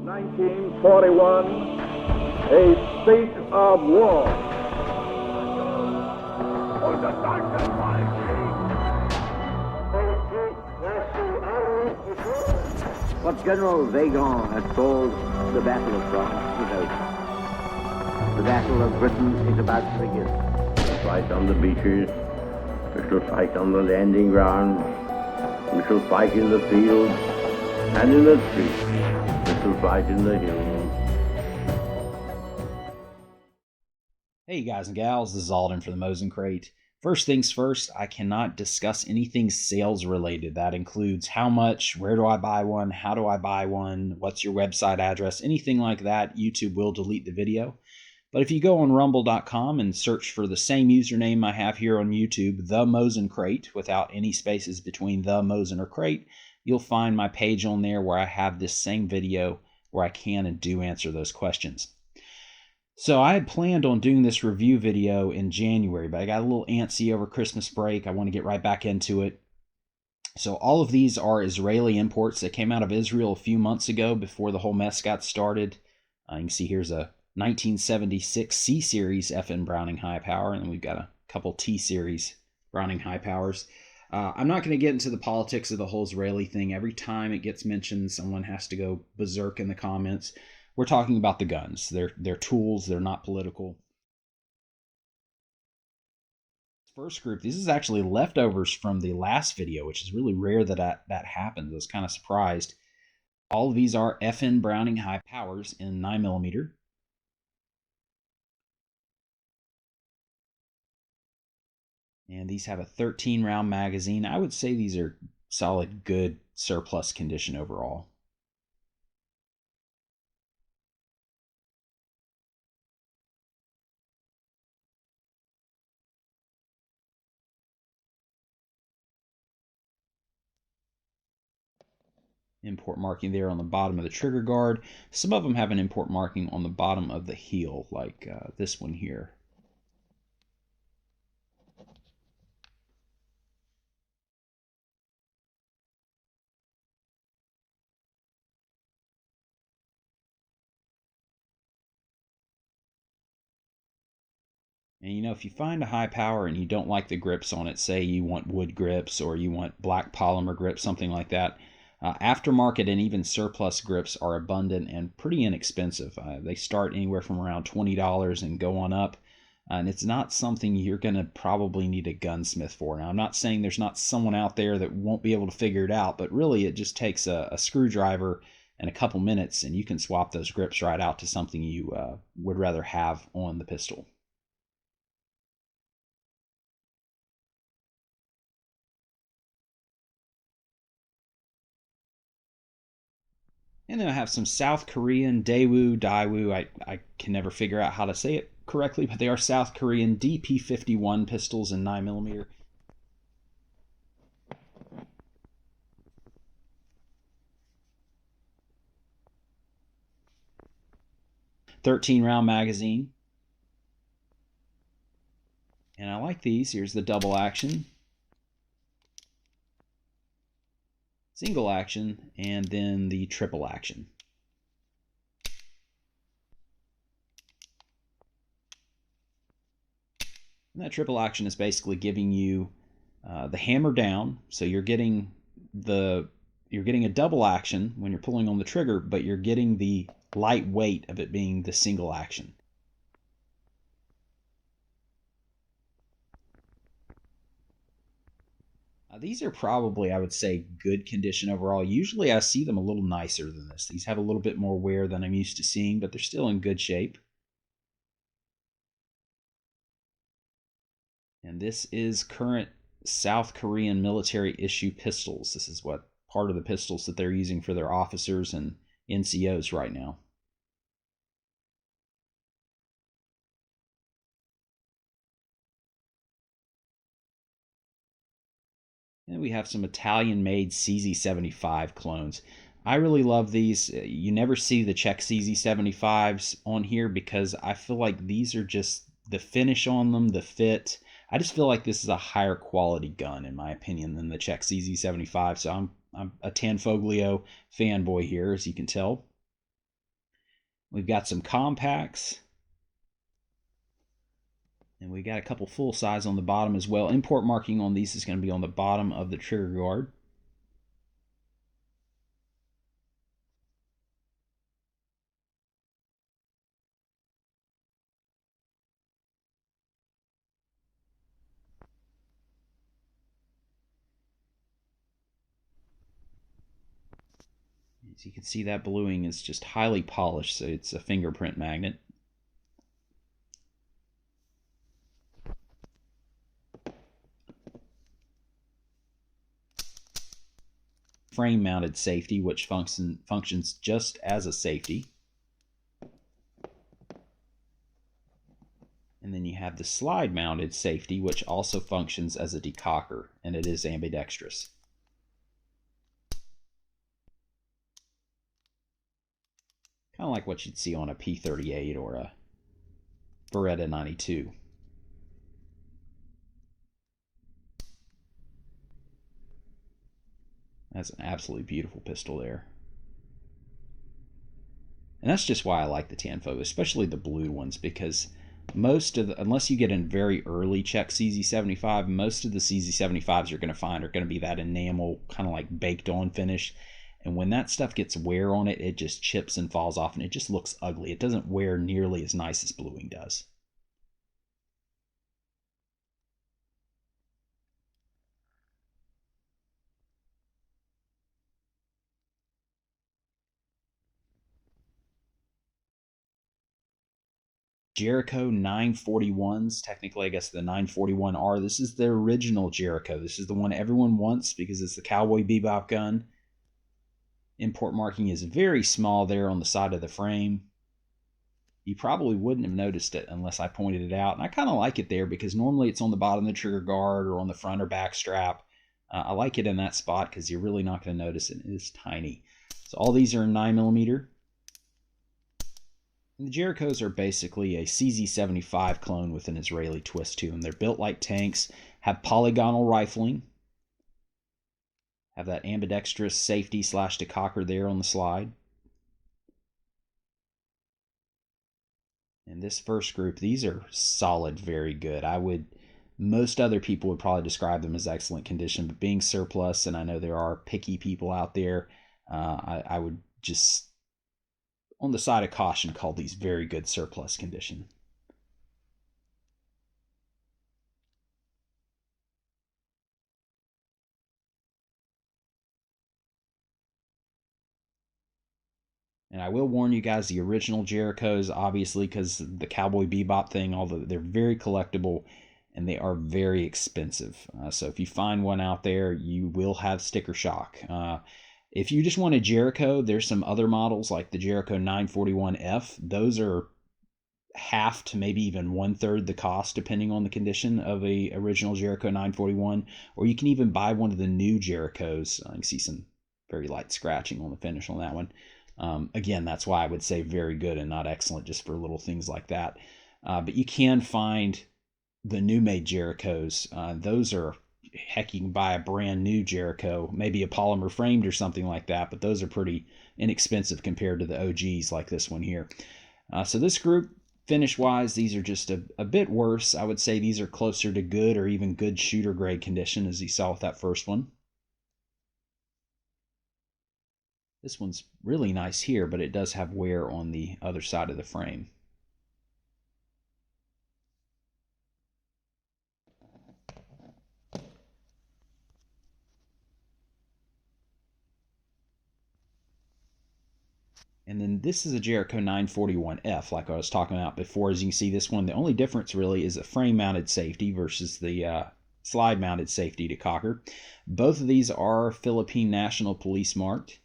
1941, a state of war. What General Vagon had called the Battle of France was over. The Battle of Britain is about to begin. We shall fight on the beaches, we shall fight on the landing grounds, we shall fight in the fields and in the streets, we shall fight in the hills. Hey guys and gals, this is Alden for the Mosin Crate. First things first, I cannot discuss anything sales related. That includes how much, where do I buy one, how do I buy one, what's your website address, anything like that. YouTube will delete the video. But if you go on rumble.com and search for the same username I have here on YouTube, the Mosin Crate, without any spaces between the Mosin or Crate, you'll find my page on there where I have this same video where I can and do answer those questions. So I had planned on doing this review video in January, but I got a little antsy over Christmas break. I want to get right back into it. So all of these are Israeli imports that came out of Israel a few months ago before the whole mess got started. You can see here's a 1976 C-Series FN Browning High Power, and then we've got a couple T-Series Browning High Powers. I'm not going to get into the politics of the whole Israeli thing. Every time it gets mentioned, someone has to go berserk in the comments. We're talking about the guns. They're tools. They're not political. First group, this is actually leftovers from the last video, which is really rare that happens. I was kind of surprised. All of these are FN Browning High Powers in 9mm. And these have a 13-round magazine. I would say these are solid, good, surplus condition overall. Import marking there on the bottom of the trigger guard. Some of them have an import marking on the bottom of the heel, like this one here. And you know, if you find a high power and you don't like the grips on it, say you want wood grips or you want black polymer grips, something like that, aftermarket and even surplus grips are abundant and pretty inexpensive. They start anywhere from around $20 and go on up. And it's not something you're going to probably need a gunsmith for. Now, I'm not saying there's not someone out there that won't be able to figure it out, but really it just takes a screwdriver and a couple minutes and you can swap those grips right out to something you would rather have on the pistol. And then I have some South Korean Daewoo. I can never figure out how to say it correctly, but they are South Korean DP51 pistols in 9mm. .13-round magazine. And I like these. Here's the double action, single action, and then the triple action. And that triple action is basically giving you the hammer down, so you're getting a double action when you're pulling on the trigger, but you're getting the light weight of it being the single action. These are probably, I would say, good condition overall. Usually I see them a little nicer than this. These have a little bit more wear than I'm used to seeing, but they're still in good shape. And this is current South Korean military issue pistols. This is what part of the pistols that they're using for their officers and NCOs right now. And we have some Italian-made CZ75 clones. I really love these. You never see the Czech CZ75s on here because I feel like these are just the finish on them, the fit. I just feel like this is a higher quality gun, in my opinion, than the Czech CZ75. So I'm a Tanfoglio fanboy here, as you can tell. We've got some compacts. And we got a couple full size on the bottom as well. Import marking on these is going to be on the bottom of the trigger guard. As you can see, that bluing is just highly polished, so it's a fingerprint magnet. Frame mounted safety, which functions just as a safety. And then you have the slide mounted safety, which also functions as a decocker, and it is ambidextrous. Kind of like what you'd see on a P38 or a Beretta 92. That's an absolutely beautiful pistol there. And that's just why I like the Tanfo, especially the blue ones, because most of the, unless you get in very early Czech CZ75, most of the CZ75s you're going to find are going to be that enamel kind of like baked on finish. And when that stuff gets wear on it, it just chips and falls off and it just looks ugly. It doesn't wear nearly as nice as bluing does. Jericho 941s. Technically, I guess the 941R. This is the original Jericho. This is the one everyone wants because it's the Cowboy Bebop gun. Import marking is very small there on the side of the frame. You probably wouldn't have noticed it unless I pointed it out. And I kind of like it there because normally it's on the bottom of the trigger guard or on the front or back strap. I like it in that spot because you're really not going to notice it. It is tiny. So all these are 9mm. And the Jerichos are basically a CZ75 clone with an Israeli twist to them. They're built like tanks, have polygonal rifling, have that ambidextrous safety / decocker there on the slide. And this first group, these are solid, very good. Most other people would probably describe them as excellent condition, but being surplus, and I know there are picky people out there, I would just, on the side of caution, call these very good surplus condition. And I will warn you guys, the original Jerichos, obviously, because the Cowboy Bebop thing, although they're very collectible and they are very expensive. So if you find one out there, you will have sticker shock. If you just want a Jericho, there's some other models like the Jericho 941F. Those are half to maybe even 1/3 the cost, depending on the condition of a original Jericho 941. Or you can even buy one of the new Jerichos. You can see some very light scratching on the finish on that one. Again, that's why I would say very good and not excellent, just for little things like that. But you can find the new made Jerichos. Those are, heck, you can buy a brand new Jericho, maybe a polymer framed or something like that, but those are pretty inexpensive compared to the OGs like this one here. So this group, finish wise, these are just a bit worse. I would say these are closer to good or even good shooter grade condition, as you saw with that first one. This one's really nice here, but it does have wear on the other side of the frame. And then this is a Jericho 941F, like I was talking about before. As you can see, this one, the only difference really is the frame-mounted safety versus the slide-mounted safety decocker. Both of these are Philippine National Police marked.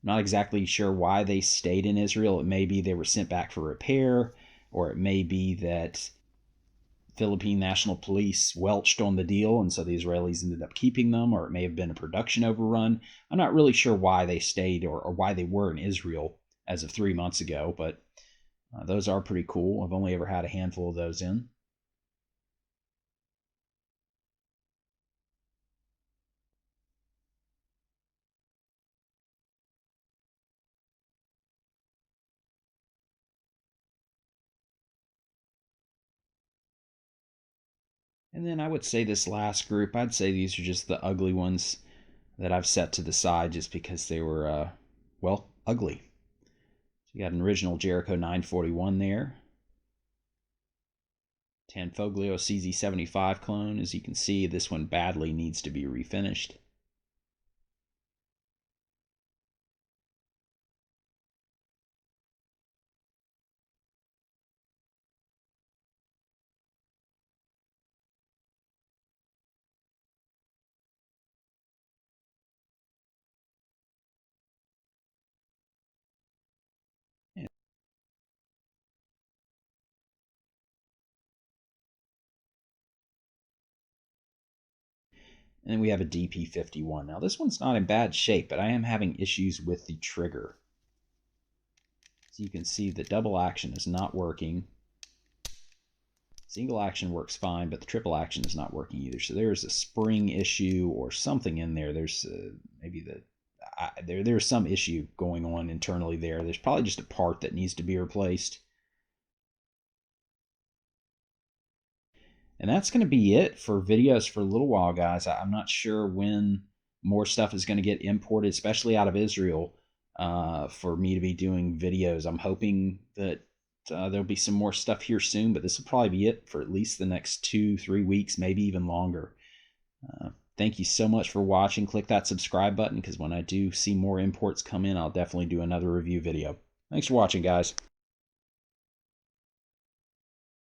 Not exactly sure why they stayed in Israel. It may be they were sent back for repair, or it may be that Philippine National Police welched on the deal, and so the Israelis ended up keeping them, or it may have been a production overrun. I'm not really sure why they stayed or why they were in Israel as of 3 months ago, but those are pretty cool. I've only ever had a handful of those in. And then I would say this last group, I'd say these are just the ugly ones that I've set to the side just because they were, well, ugly. So you got an original Jericho 941 there. Tanfoglio CZ75 clone. As you can see, this one badly needs to be refinished. And then we have a DP51. Now this one's not in bad shape, but I am having issues with the trigger. So you can see the double action is not working. Single action works fine, but the triple action is not working either. So there's a spring issue or something in there. There's maybe there's some issue going on internally there. There's probably just a part that needs to be replaced. And that's going to be it for videos for a little while, guys. I'm not sure when more stuff is going to get imported, especially out of Israel, for me to be doing videos. I'm hoping that there'll be some more stuff here soon, but this will probably be it for at least the next 2-3 weeks, maybe even longer. Thank you so much for watching. Click that subscribe button because when I do see more imports come in, I'll definitely do another review video. Thanks for watching, guys.